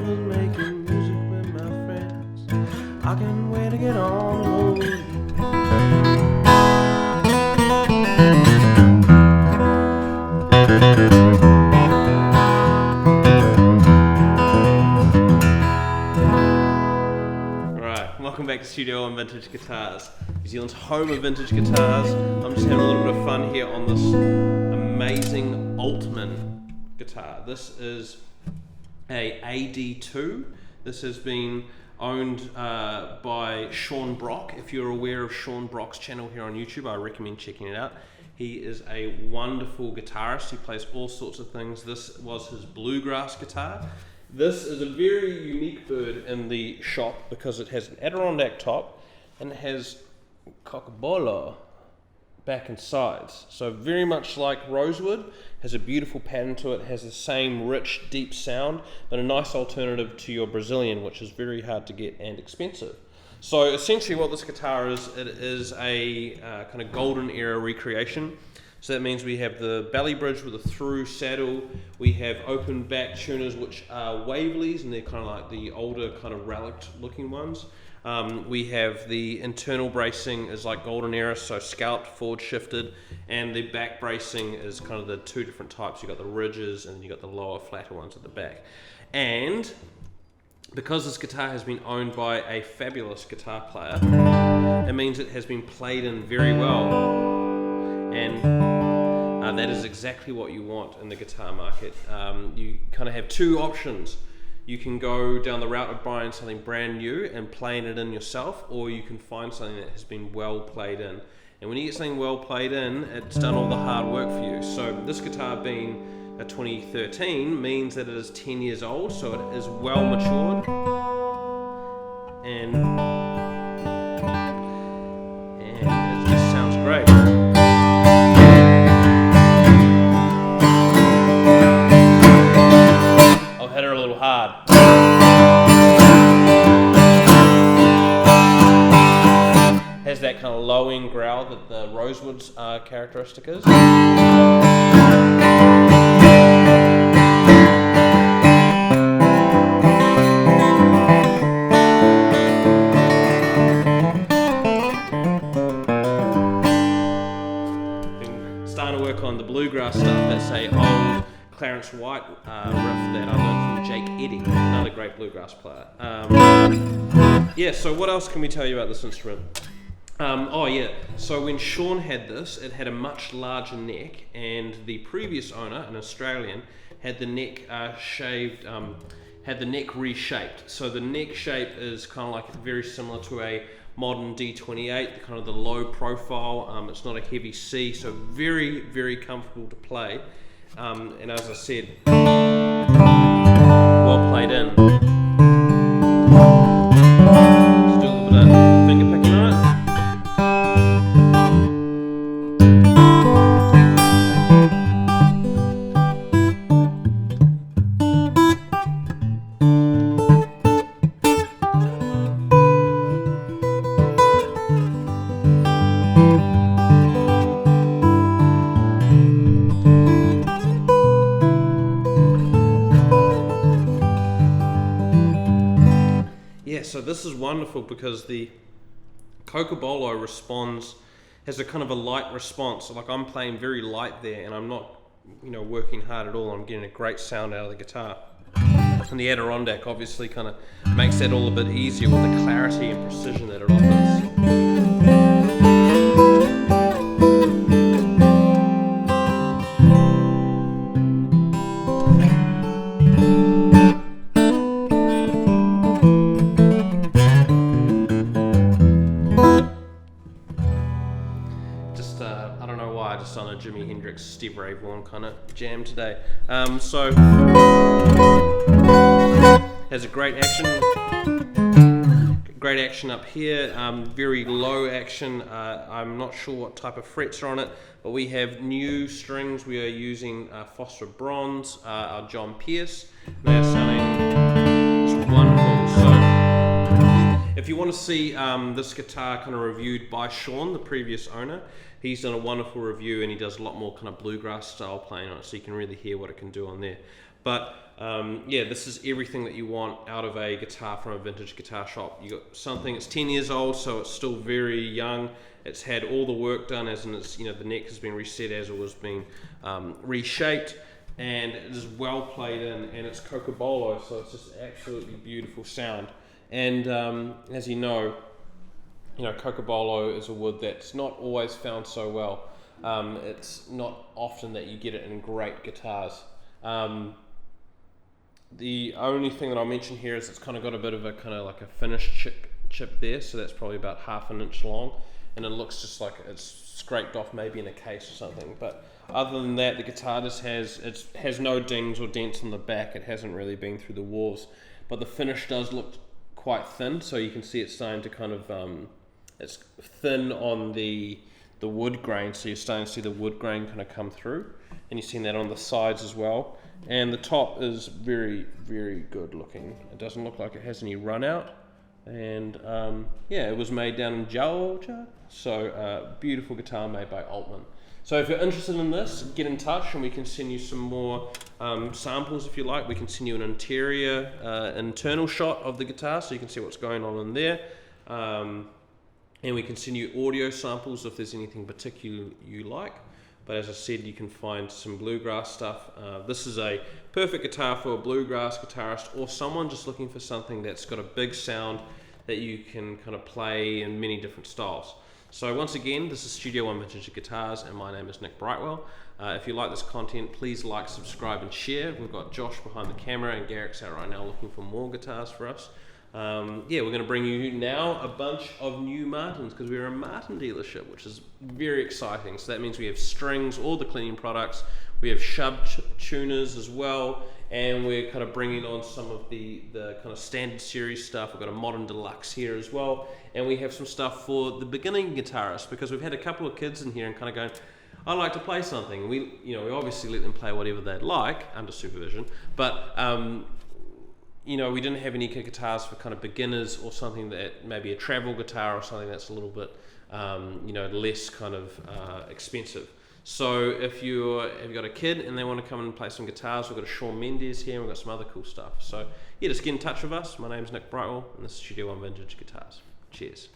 I was making music with my friends. I can't wait to get on the road with you. Alright, welcome back to Studio on Vintage Guitars, New Zealand's home of vintage guitars. I'm just having a little bit of fun here on this amazing Altman guitar. This is a AD-2. This has been owned by Sean Brock. If you're aware of Sean Brock's channel here on YouTube, I recommend checking it out. He is a wonderful guitarist. He plays all sorts of things. This was his bluegrass guitar. This is a very unique bird in the shop because it has an Adirondack top and it has Cocobolo back and sides. So very much like rosewood, has a beautiful pattern to it, has the same rich, deep sound, but a nice alternative to your Brazilian, which is very hard to get and expensive. So essentially what this guitar is, it is a kind of golden era recreation. So that means we have the belly bridge with a through saddle, we have open back tuners which are Waveleys, and they're kind of like the older kind of relic looking ones. We have the internal bracing is like golden era, so scalped, forward shifted, and the back bracing is kind of the two different types. You've got the ridges and you've got the lower, flatter ones at the back. And because this guitar has been owned by a fabulous guitar player, it means it has been played in very well. And that is exactly what you want in the guitar market. You kind of have two options. You can go down the route of buying something brand new and playing it in yourself, or you can find something that has been well played in. And when you get something well played in, it's done all the hard work for you. So this guitar being a 2013 means that it is 10 years old, so it is well matured. And it just sounds great. I'll hit her a little hard. Has that kind of low end growl that the rosewood's characteristic is. Starting to work on the bluegrass stuff. That's a old Clarence White riff that I learned from Jake Eddy, another great bluegrass player. Yeah, so what else can we tell you about this instrument? Oh yeah, so when Sean had this, it had a much larger neck, and the previous owner, an Australian, had the neck shaved, had the neck reshaped. So the neck shape is kind of like very similar to a modern D28, kind of the low profile. It's not a heavy C, so very, very comfortable to play. And as I said, well played in. Just do a little bit of finger picking on it. So this is wonderful because the Cocobolo has a kind of a light response. So like I'm playing very light there and I'm not, working hard at all. I'm getting a great sound out of the guitar. And the Adirondack obviously kind of makes that all a bit easier with the clarity and precision that it offers. On a Jimi Hendrix, Steve Ray Vaughan kind of jam today. So has a great action up here, very low action. I'm not sure what type of frets are on it, but we have new strings. We are using Phosphor Bronze, our John Pierce. They are sounding just wonderful. So if you want to see this guitar kind of reviewed by Sean, the previous owner, he's done a wonderful review and he does a lot more kind of bluegrass style playing on it, so you can really hear what it can do on there. But yeah, this is everything that you want out of a guitar from a vintage guitar shop. You got something, it's 10 years old, so it's still very young. It's had all the work done, as in it's, you know, the neck has been reset as it was being reshaped, and it is well played in, and it's Cocobolo, so it's just absolutely beautiful sound. And as you know, Cocobolo is a wood that's not always found so well. It's not often that you get it in great guitars. The only thing that I'll mention here is it's kind of got a bit of a kind of like a finished chip there, so that's probably about 1/2 inch long, and it looks just like it's scraped off maybe in a case or something. But other than that, the guitar just has no dings or dents on the back. It hasn't really been through the wars, but the finish does look quite thin, so you can see it's starting to kind of it's thin on the wood grain, so you're starting to see the wood grain kind of come through, and you've seen that on the sides as well. And the top is very, very good looking. It doesn't look like it has any run out, and yeah, it was made down in Georgia, so beautiful guitar made by Altman. So if you're interested in this, get in touch and we can send you some more samples if you like. We can send you an internal shot of the guitar so you can see what's going on in there. And we can send you audio samples if there's anything particular you like. But as I said, you can find some bluegrass stuff. This is a perfect guitar for a bluegrass guitarist or someone just looking for something that's got a big sound that you can kind of play in many different styles. So once again, this is Studio One Vintage Guitars, and my name is Nick Brightwell. If you like this content, please like, subscribe, and share. We've got Josh behind the camera, and Garrick's out right now looking for more guitars for us. Yeah, we're going to bring you now a bunch of new Martins, because we're a Martin dealership, which is very exciting. So that means we have strings, all the cleaning products, we have shub tuners as well, and we're kind of bringing on some of the kind of standard series stuff. We've got a modern deluxe here as well, and we have some stuff for the beginning guitarist, because we've had a couple of kids in here and kind of going, I like to play something. We obviously let them play whatever they'd like under supervision, but we didn't have any guitars for kind of beginners, or something that maybe a travel guitar or something that's a little bit less kind of expensive. So if you've got a kid and they want to come and play some guitars, we've got a Shawn Mendes here, and we've got some other cool stuff. So yeah, just get in touch with us. My name's Nick Brightwell, and this is Studio One Vintage Guitars. Cheers.